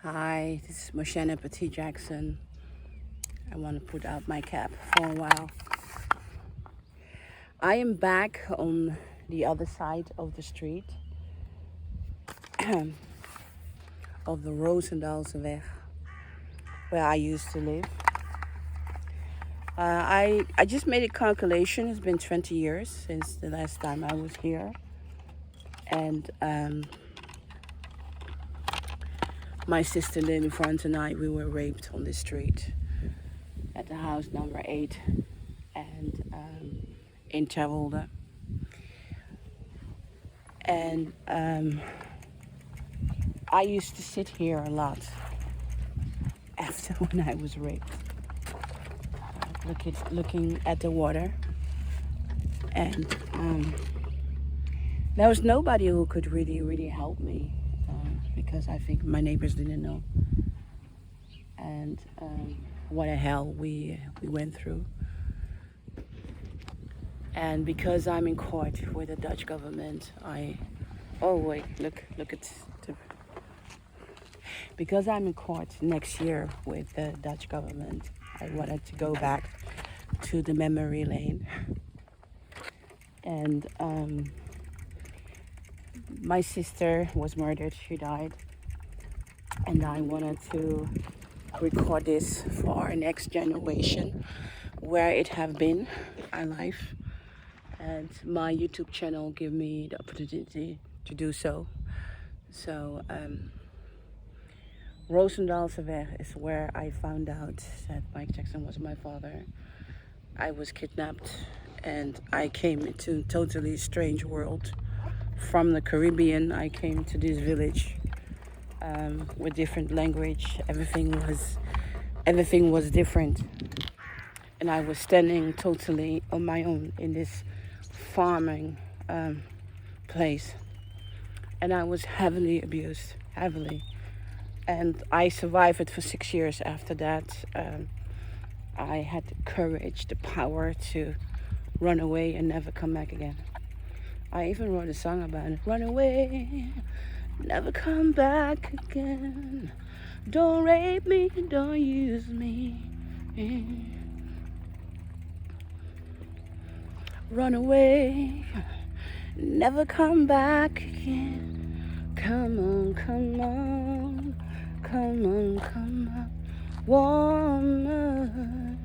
Hi, this is Mocienne Petit Jackson. I want to put out my cap for a while. I am back on the other side of the street of the Rozendaalseweg, where I used to live. I just made a calculation. It's been 20 years since the last time I was here. And my sister Lily Front and I, we were raped on this street at the house number 8 and in Terwolde. And I used to sit here a lot after when I was raped, looking at the water. And there was nobody who could really help me because I think my neighbors didn't know. And what a hell we went through. And because I'm in court with the Dutch government, because I'm in court next year with the Dutch government, I wanted to go back to the memory lane. And my sister was murdered, she died. And I wanted to record this for our next generation, where it have been our life. And my YouTube channel gave me the opportunity to do so. So Rozendaalseweg is where I found out that Michael Jackson was my father. I was kidnapped and I came into a totally strange world. From the Caribbean, I came to this village with different language. Everything was different. And I was standing totally on my own in this farming place. And I was heavily abused, heavily. And I survived it for 6 years after that. I had the courage, the power to run away and never come back again. I even wrote a song about it. Run away, never come back again. Don't rape me, don't use me. Run away, never come back again. Come on, come on, come on, come on, woman.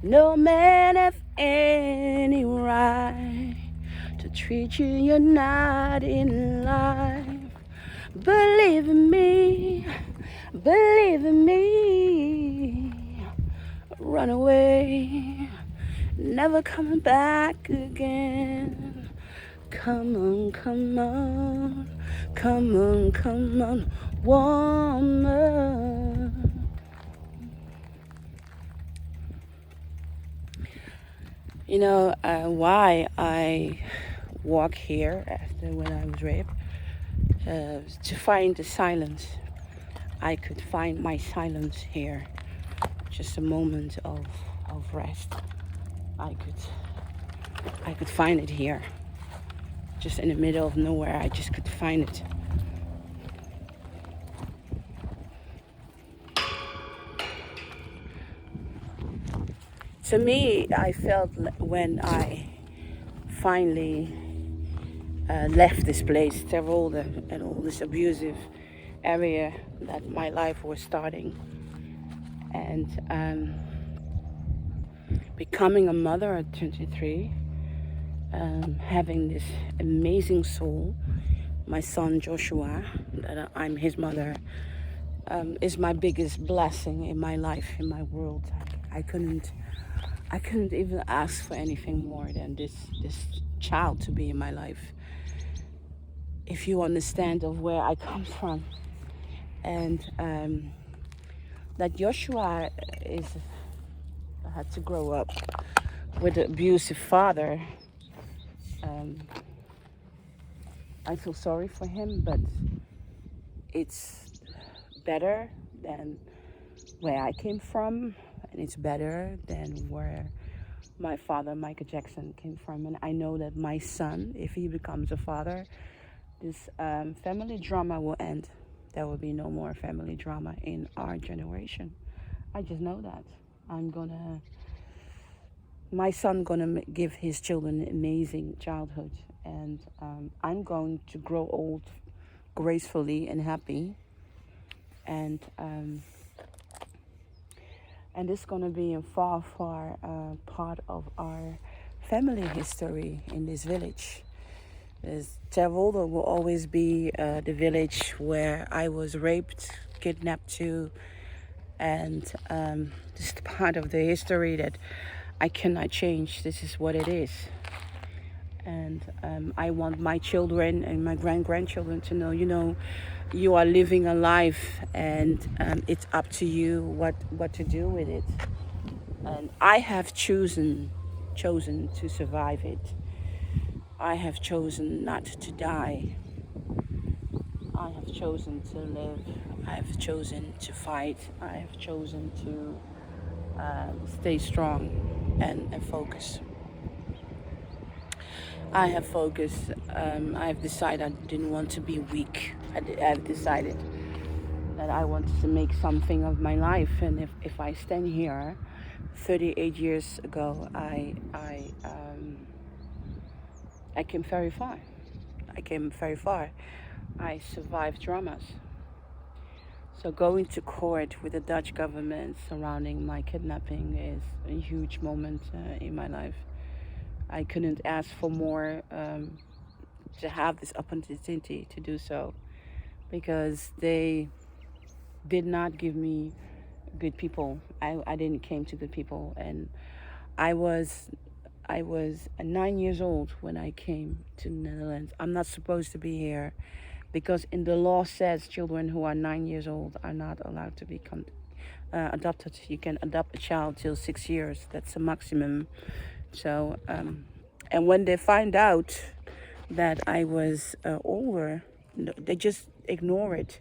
No man have any right to treat you, you're not in life. Believe in me, believe in me. Run away, never coming back again. Come on, come on, come on, come on, woman. You know why I walk here after when I was raped? To find the silence. I could find my silence here. Just a moment of rest. I could find it here. Just in the middle of nowhere, I just could find it. To me, I felt when I finally left this place, Terwolde, and all this abusive area, that my life was starting. And becoming a mother at 23, having this amazing soul, my son Joshua, that I'm his mother, is my biggest blessing in my life, in my world. I couldn't even ask for anything more than this child to be in my life. If you understand of where I come from, and that Joshua had to grow up with an abusive father. I feel sorry for him, but it's better than where I came from, and it's better than where my father, Michael Jackson, came from. And I know that my son, if he becomes a father, this family drama will end. There will be no more family drama in our generation. I just know that. I'm gonna, my son gonna give his children an amazing childhood, and I'm going to grow old gracefully and happy, and it's gonna be a far part of our family history in this village. Terwolde will always be the village where I was raped, kidnapped to, and this is the part of the history that I cannot change. This is what it is. And I want my children and my grandchildren to know, you are living a life, and it's up to you what to do with it. And I have chosen to survive it. I have chosen not to die. I have chosen to live. I have chosen to fight. I have chosen to stay strong and focus. I have focused. I have decided I didn't want to be weak. I have decided that I wanted to make something of my life. And if I stand here 38 years ago, I came very far. I survived dramas. So going to court with the Dutch government surrounding my kidnapping is a huge moment in my life. I couldn't ask for more to have this opportunity to do so, because they did not give me good people. I didn't came to good people, and I was 9 years old when I came to the Netherlands. I'm not supposed to be here because in the law says children who are 9 years old are not allowed to be adopted. You can adopt a child till 6 years. That's the maximum. So, and when they find out that I was older, they just ignore it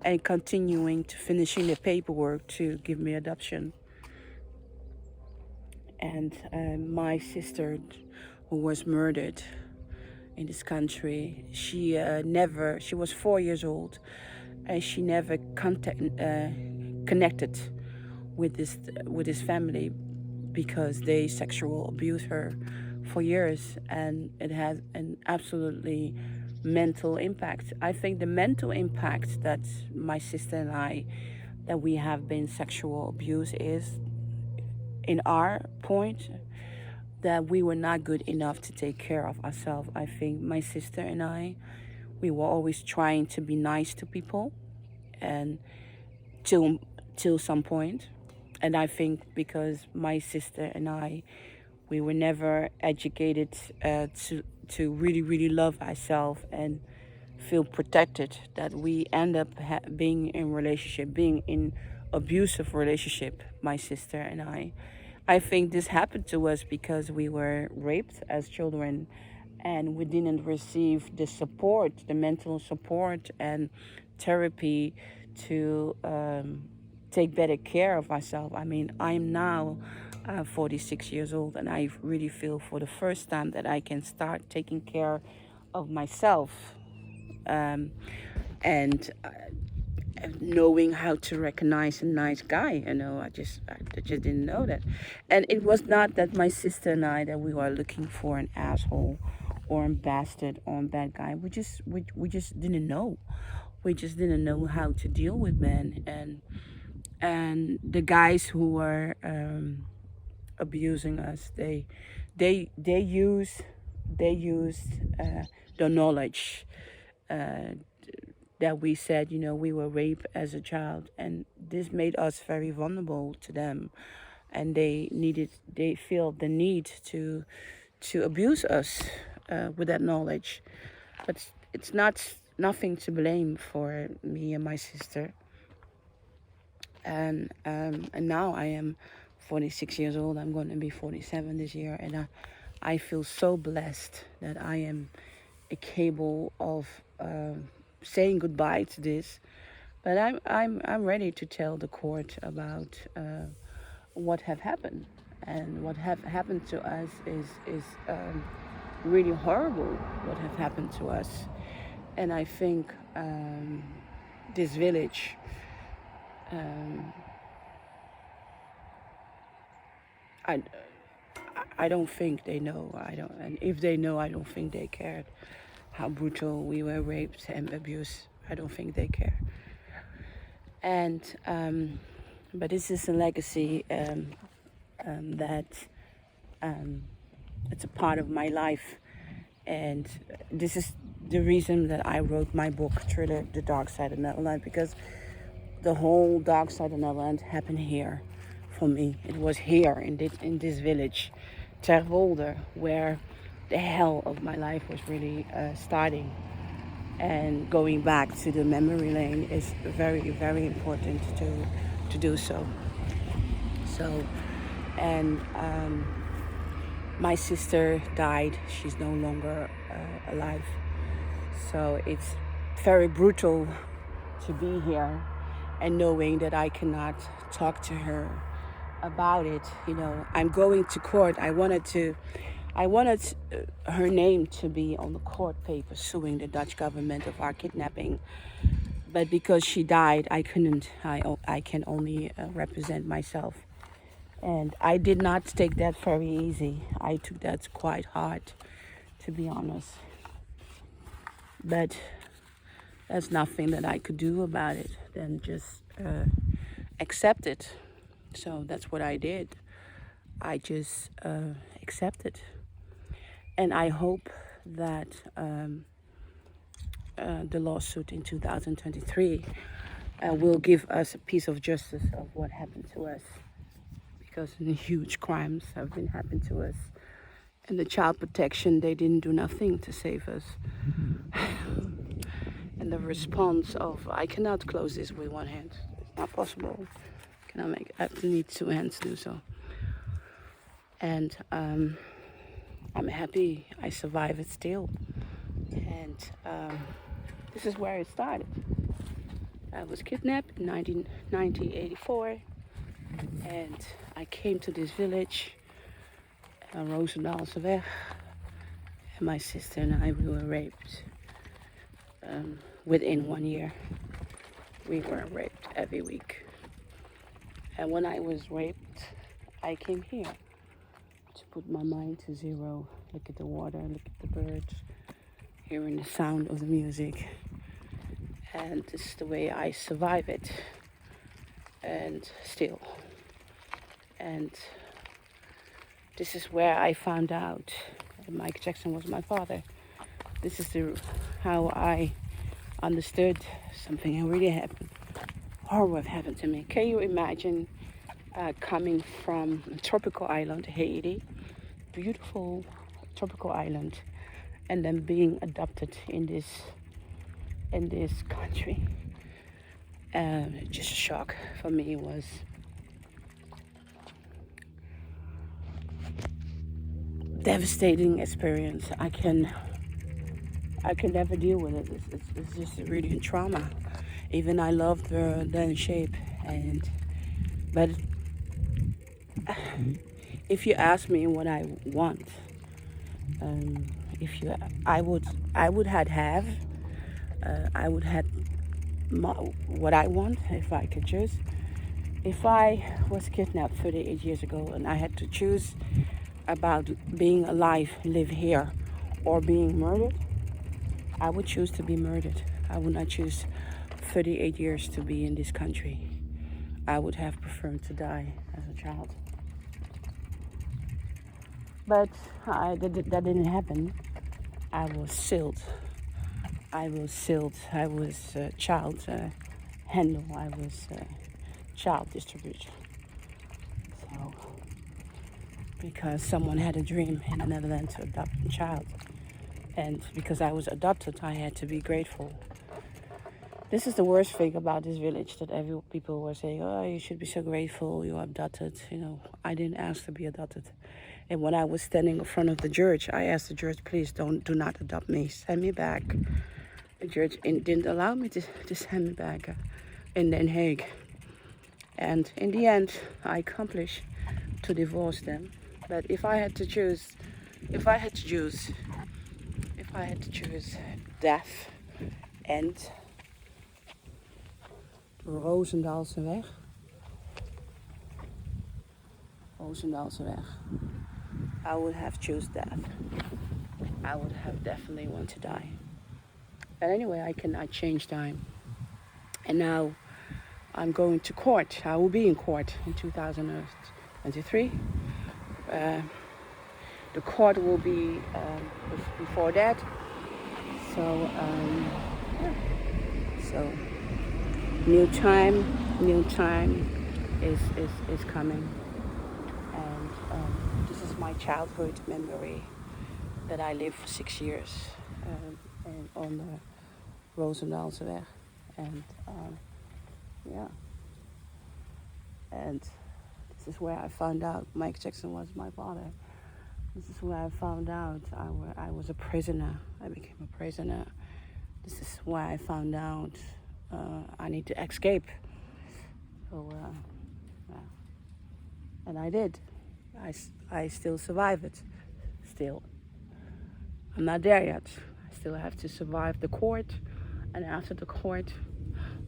and continuing to finishing the paperwork to give me adoption. And my sister, who was murdered in this country, she was 4 years old, and she never connected with this family because they sexual abused her for years, and it has an absolutely mental impact. I think the mental impact that my sister and I, that we have been sexual abused, is in our point that we were not good enough to take care of ourselves. I think my sister and I, we were always trying to be nice to people, and till some point. And I think because my sister and I, we were never educated to really love ourselves and feel protected, that we end up being in abusive relationship, my sister and I. I think this happened to us because we were raped as children, and we didn't receive the support, the mental support and therapy to take better care of ourselves. I mean, I'm now 46 years old, and I really feel for the first time that I can start taking care of myself, and knowing how to recognize a nice guy. I just didn't know that. And it was not that my sister and I, that we were looking for an asshole or a bastard or a bad guy. We just didn't know. We just didn't know how to deal with men, and the guys who were abusing us, they used the knowledge that we said, we were raped as a child, and this made us very vulnerable to them, and they feel the need to abuse us with that knowledge. But it's nothing to blame for me and my sister. And now I am 46 years old. I'm going to be 47 this year, and I feel so blessed that I am capable of saying goodbye to this. But I'm ready to tell the court about what have happened, and what have happened to us is really horrible. What have happened to us, and I think this village, I, I don't think they know. And if they know, I don't think they cared how brutal we were raped and abused. I don't think they care. And but this is a legacy that it's a part of my life, and this is the reason that I wrote my book, Thriller: The Dark Side of Netherlands, because the whole dark side of Netherlands happened here for me. It was here in this village, Terwolde, where the hell of my life was really starting. And going back to the memory lane is very, very important to do so. So, and my sister died. She's no longer alive. So it's very brutal to be here and knowing that I cannot talk to her about it. You know, I'm going to court. I wanted her name to be on the court paper suing the Dutch government of our kidnapping. But because she died, I couldn't. I can only represent myself. And I did not take that very easy. I took that quite hard, to be honest. But there's nothing that I could do about it than just accept it. So that's what I did. I just accepted. And I hope that the lawsuit in 2023 will give us a piece of justice of what happened to us. Because huge crimes have been happened to us. And the child protection, they didn't do nothing to save us. And the response of, I cannot close this with one hand. It's not possible. I need two hands to do so. And I'm happy I survived it still. And this is where it started. I was kidnapped in 1984. And I came to this village, Rozendaalseweg, and my sister and I, we were raped within 1 year. We were raped every week. And when I was raped, I came here to put my mind to zero, look at the water, look at the birds, hearing the sound of the music. And this is the way I survive it. And still. And this is where I found out that Michael Jackson was my father. This is how I understood something really happened. Horror happened to me. Can you imagine coming from a tropical island, Haiti, beautiful tropical island, and then being adopted in this country? Just a shock for me was devastating experience. I can never deal with it. It's just really a trauma. Even I loved her then shape, but if you ask me what I want, I would have what I want if I could choose. If I was kidnapped 38 years ago and I had to choose about being alive, live here, or being murdered, I would choose to be murdered. I would not choose 38 years to be in this country. I would have preferred to die as a child. But that didn't happen. I was sealed. I was child handle. I was child distributor. So, because someone had a dream in the Netherlands to adopt a child. And because I was adopted, I had to be grateful. This is the worst thing about this village, that people were saying, oh, you should be so grateful, you are adopted. You know, I didn't ask to be adopted. And when I was standing in front of the judge, I asked the judge, please do not adopt me, send me back. The judge didn't allow me to send me back in Den Hague. And in the end, I accomplished to divorce them. But if I had to choose death and Rozendaalseweg. Rozendaalseweg. I would have choose death. I would have definitely want to die. But anyway, I cannot change time. And now I'm going to court. I will be in court in 2023. The court will be before that. So, yeah. So, new time is coming. And this is my childhood memory that I lived for 6 years and on the Rozendaalseweg. And yeah. And this is where I found out Mike Jackson was my father. This is where I found out I was a prisoner. I became a prisoner. This is where I found out I need to escape. So, yeah. And I did. I still survive it. Still. I'm not there yet. I still have to survive the court. And after the court,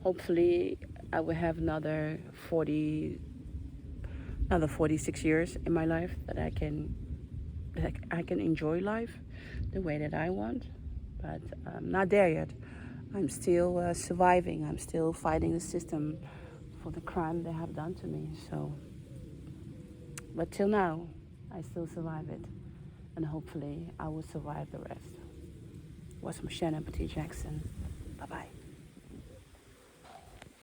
hopefully I will have another 46 years in my life that I can enjoy life the way that I want. But I'm not there yet. I'm still surviving. I'm still fighting the system for the crime they have done to me. So, but till now, I still survive it. And hopefully I will survive the rest. Was Mocienne Petit Jackson. Bye-bye.